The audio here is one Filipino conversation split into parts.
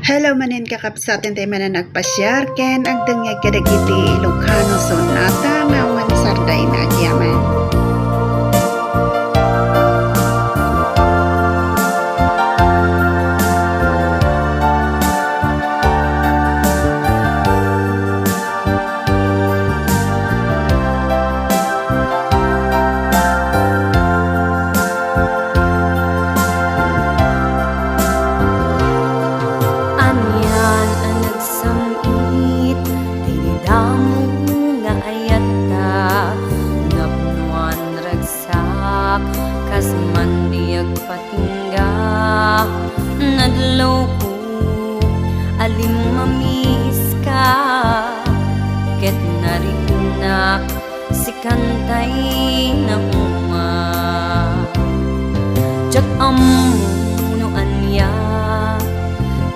Hello manin kakapsatin tayo man na nagpasyar ken agdang nga kadagiti Ilocano sonata na wan sarday na agyaman. Kas mandiag patingga nadlaw ko alim mamis ka ket narinak si kantay na uma jak amuno anya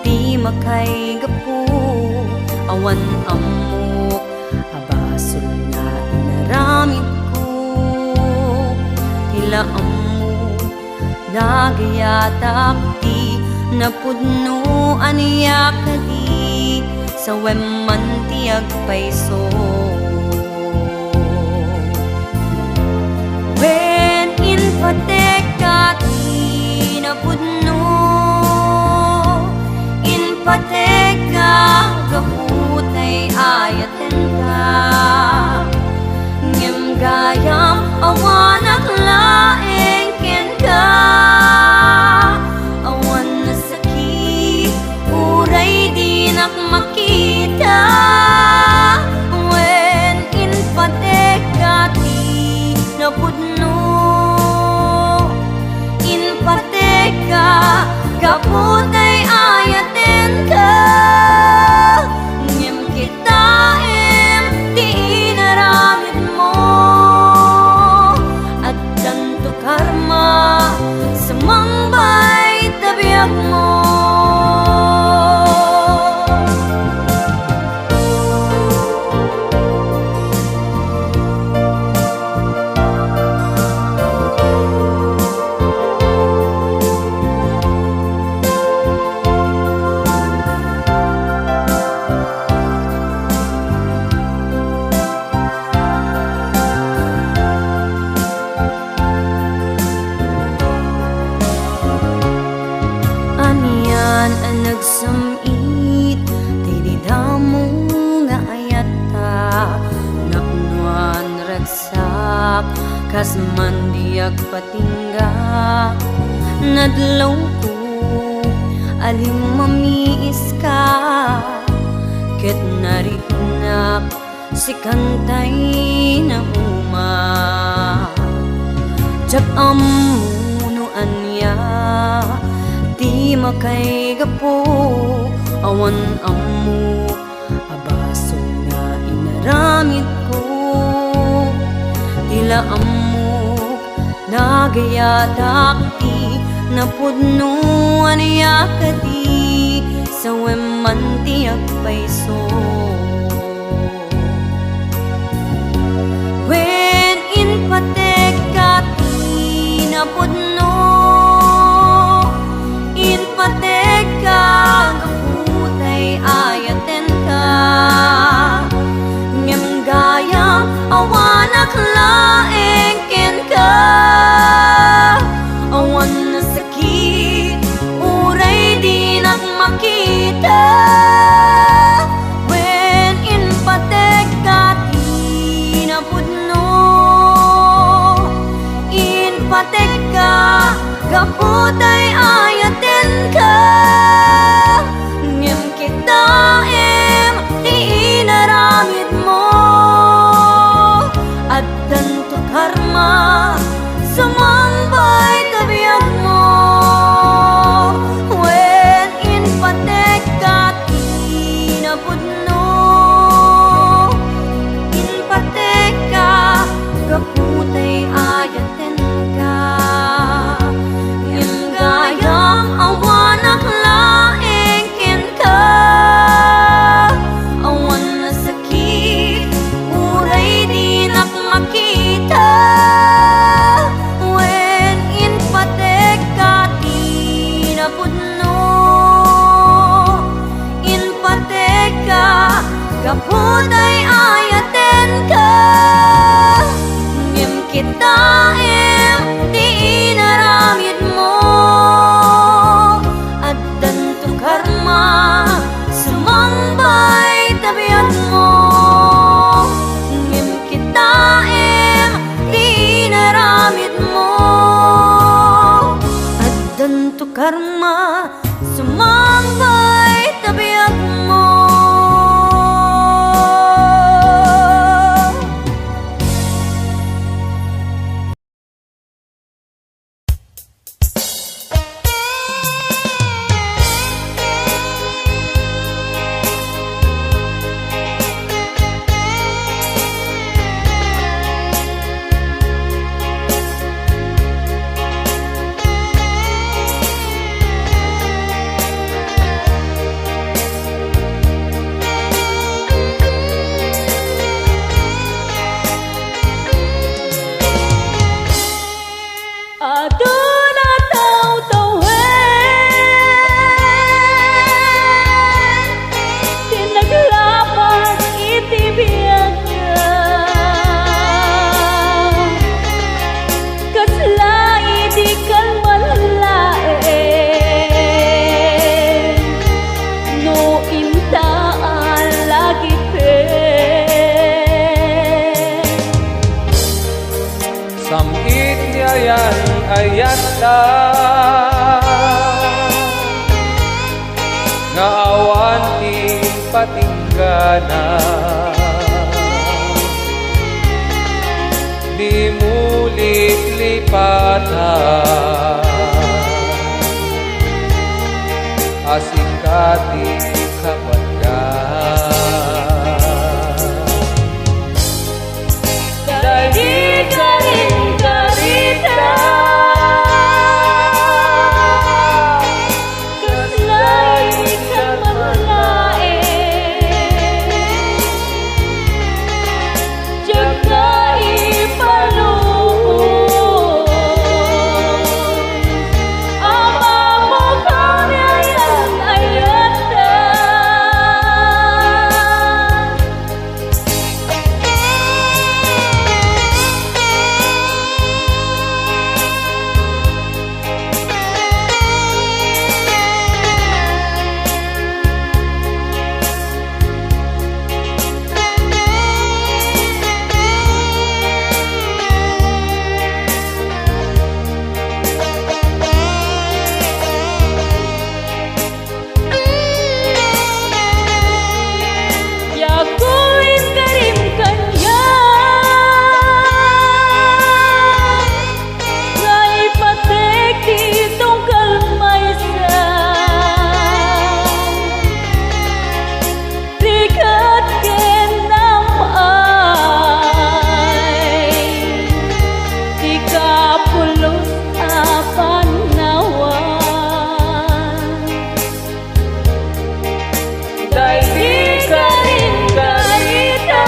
ti makay gapu awan amuk abasol na inaramid ko tila nagayatak ti napudno aniya kadi sa weman ti agpayso. When in pateka ti napudno in pateka gaputay ayaten ka ngem gayam awanak laeng ken ka makita when in pateka ti napudno in pateka kaputay ayaten ka ngem kita ti inaramid mo at tanto karma sa mangbay tabiyag mo. Nagsamit ti didamo nga ayata naknuan ragsak kas mandiag patingga nadlaw ko alim mamiis ka ket narinak si kantay na uma jak amuno anya ti makay gapo awan amuk abaso nga inaramid ko tila amuk nagayatak ti napudno aniya kadi sa weman ti agpayso. When in pateka ti napudno pateka gaputay ayaten ka ngem gayam awanak laeng ken ka awan na sakit uray di nak ta nga awan ti patinggana di mulit lipatan asikati kapatyan Dahil ka rin karita Kaslay ka mamalain Jaga ipalubon Ama mo kami ang ayatan Yakuin karim kanya Na ipatek ditong kalmaysa Rikat kenamay Di kapulos apan nawan Dahil ka rin karita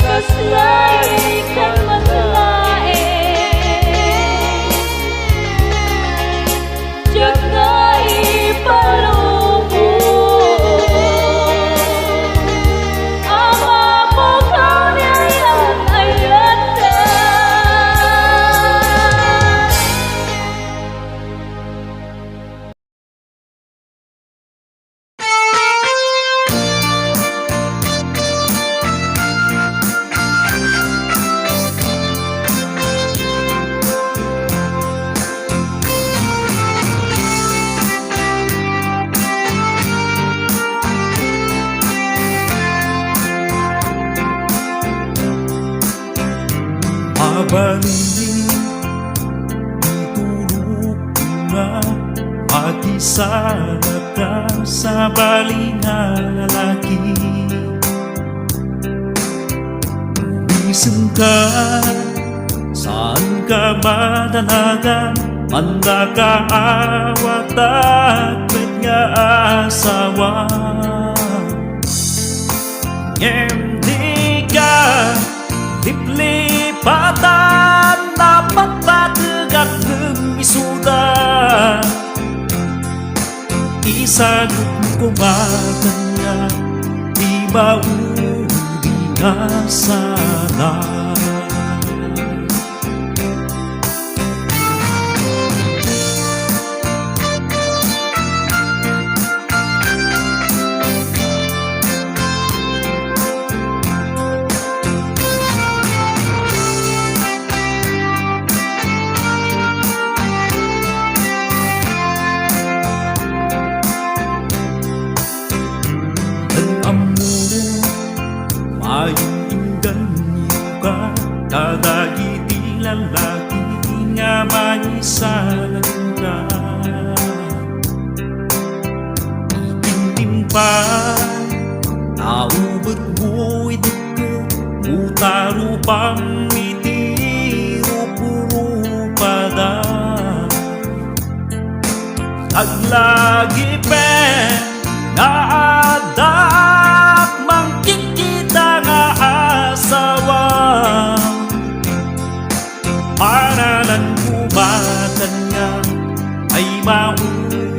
Kaslay ka maglain Jaga ipalubon Ama mo kami ang ayatan Mabalingin itulog nga Mag-isarap ka sa balingang lalaki Isang ka, saan ka madalagan Manda ka awat at nga asawa Hindi ka liplipatan dapat patagak ng isuda Isagot ko maganya di mauli na sana Kadagiti lalaki nga maisalang ka Itintimpa Naubot mo idukot Utaro pang itiro puro pada Naglagi pe Naadak mangkikita nga asawa Para lang kumatan nga ay mauli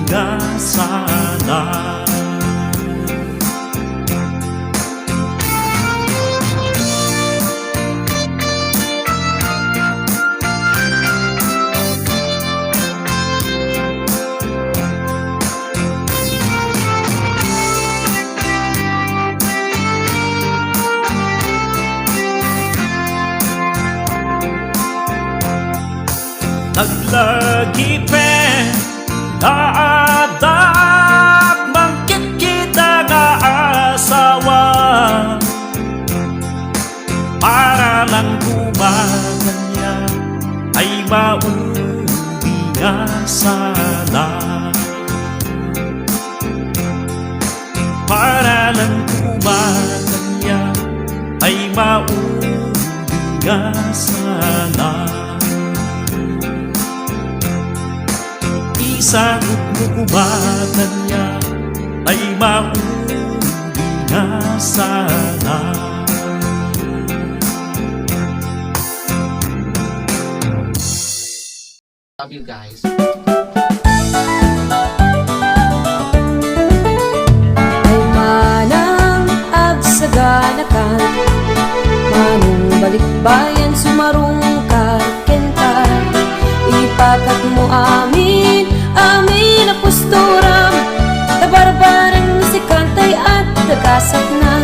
na sana lagi pen naadak mangkit kita nga asawa para lang gumaganya ay maudi nga sana. Para lang gumaganya ay maudi nga sana. Isagot mo gumaganya ay maudi nga sana. Love you guys. Ay manang agsaganakan, manong balikbayan sumarong karkentar. Ipakat mo amin, amin na pusturam, tabarbarang si kantay at nagkasap na.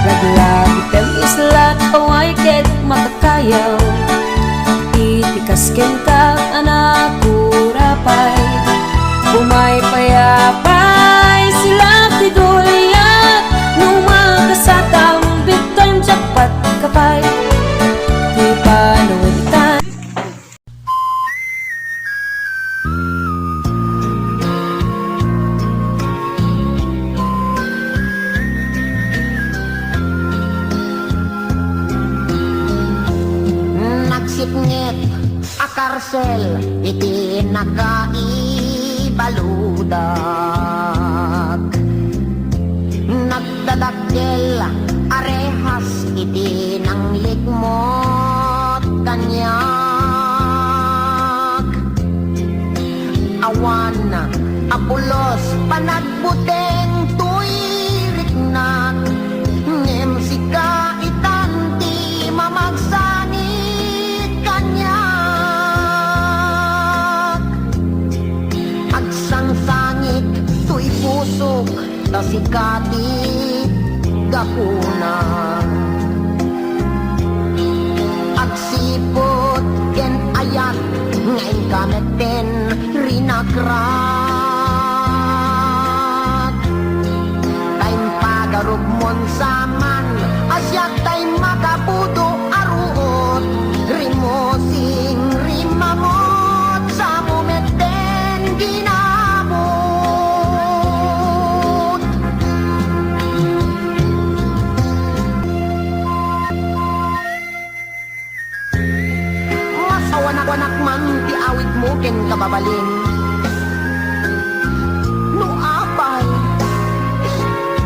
Laglag item islat, away ket makakayaw. Itikas kenta anak kurapay, umay payapay sila tidulyat. Nung makasatang big time jackpot kapay, di pa nawitan. Nagsipngit a karsel iti nakaibaludak. Nagdadakkel arehas iti nang likmot kanyak. Awan apulos panagbuteng tuirik na ngem sika itanti mamagsanit kanyak. Agsangsangit tuy pusok tasikati gapuna. Agsipot ken ayat ngayon kameten rinagrat. Taim pagarugmon saman asyak taim makapudo aruot. Rimosing rimamot sa mumeten ginamot. Masawanak-wanak man ti awit mo ken kababalin.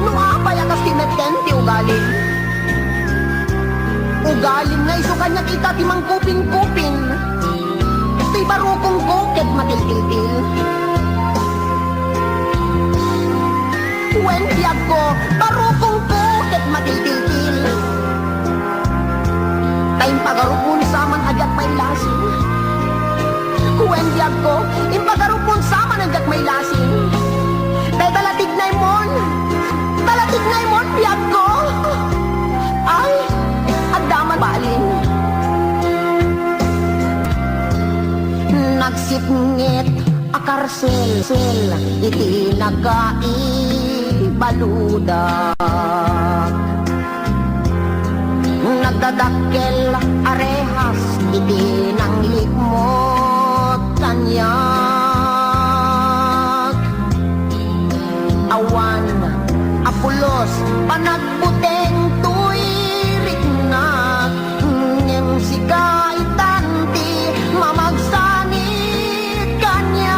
No apay akas timeten ti ugalin. Ugalin nga iso kanya kita ti mangkupin-kupin. Ti barukong ko ket matiltil-til. Wen tiyag ko barukong ko ket matiltil-til. Taim pagarupon saman ajat may lasin. Wen tiyag ko impagarupon saman ajat may lasin. Tay talatig na imon tiyag ko. Ay agdaman balin. Nagsipngit a karsel iti nakaibaludak. Nagdadakkel arehas iti nang likmot kanyak. Awan apulos panagbuteng tuirik na ngem sika itanti mamagsanit kanyak.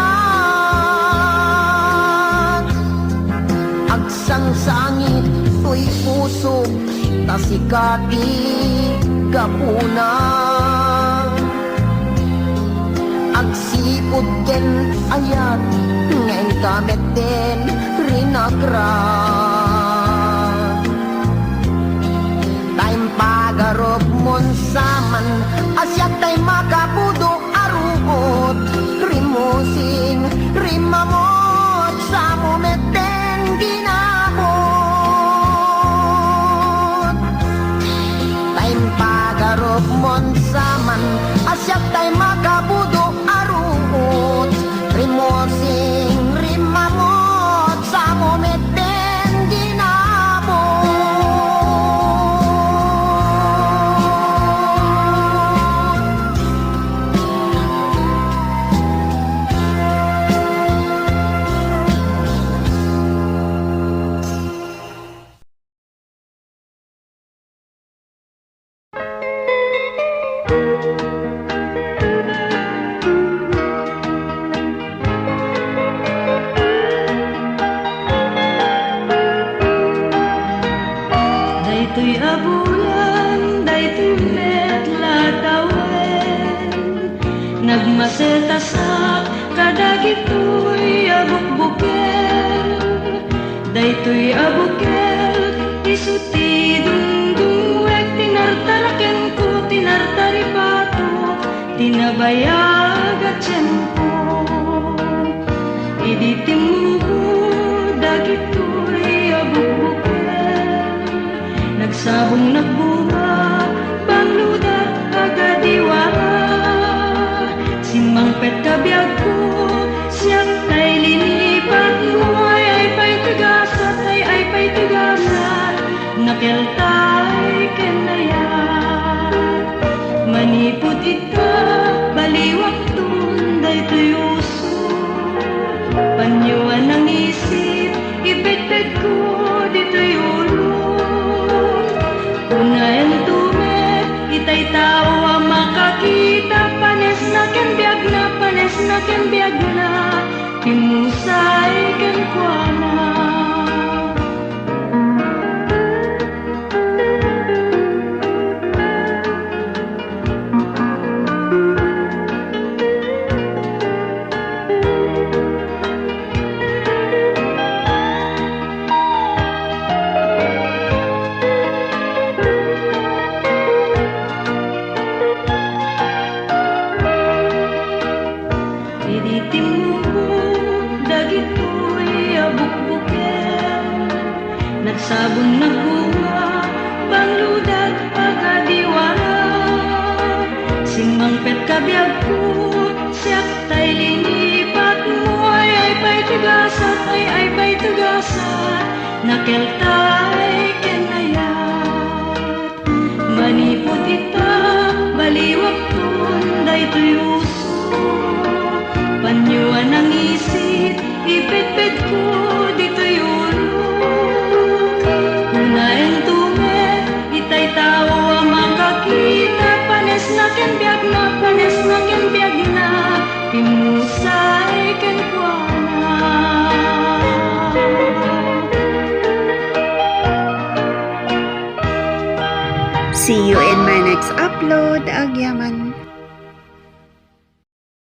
Agsangsangit tuy pusok tasikati gapuna. Agsipod ken ayat ngayon kameten rinagrat. Taim pagarop mon saman asyak tay makapudo aruot. Rimosing rimamot sa mumeten ginamot. Taim pagarop mon saman asyak tay makapudo masetasak kadagitoy abukbukel daytoy abukel isuti dungdungwek tinartaraken ko tinartaripato tinabayag at tiyempo iditimugo dagitoy abukbukel nagsabong nagbunga bangludat agadiwara simangpet kabiyag ko siyang tay linipat mo ay pay tigasat ay pay tigasat nakeltay kenayat manipod ita baliwak tun daytoy uso panyuan ang isip ibetbet ko ditoy ulo unayan tumet itay tao ang makakita panes na ken biag na pimusay ken kuana nagsabon na bunga bangludat agadiwara simangpet kabiyag ko siyak tay linipat mo ay pay tigasat ay pay tigasat nakeltay kenayat manipod ita baliwak tun daytoy uso panyuan ang isip ipetpet ko ditoy ulo unayan tumet itay tao ang makakita panes na ken biag na pimusay ken kuana See you in my next upload. Agyaman.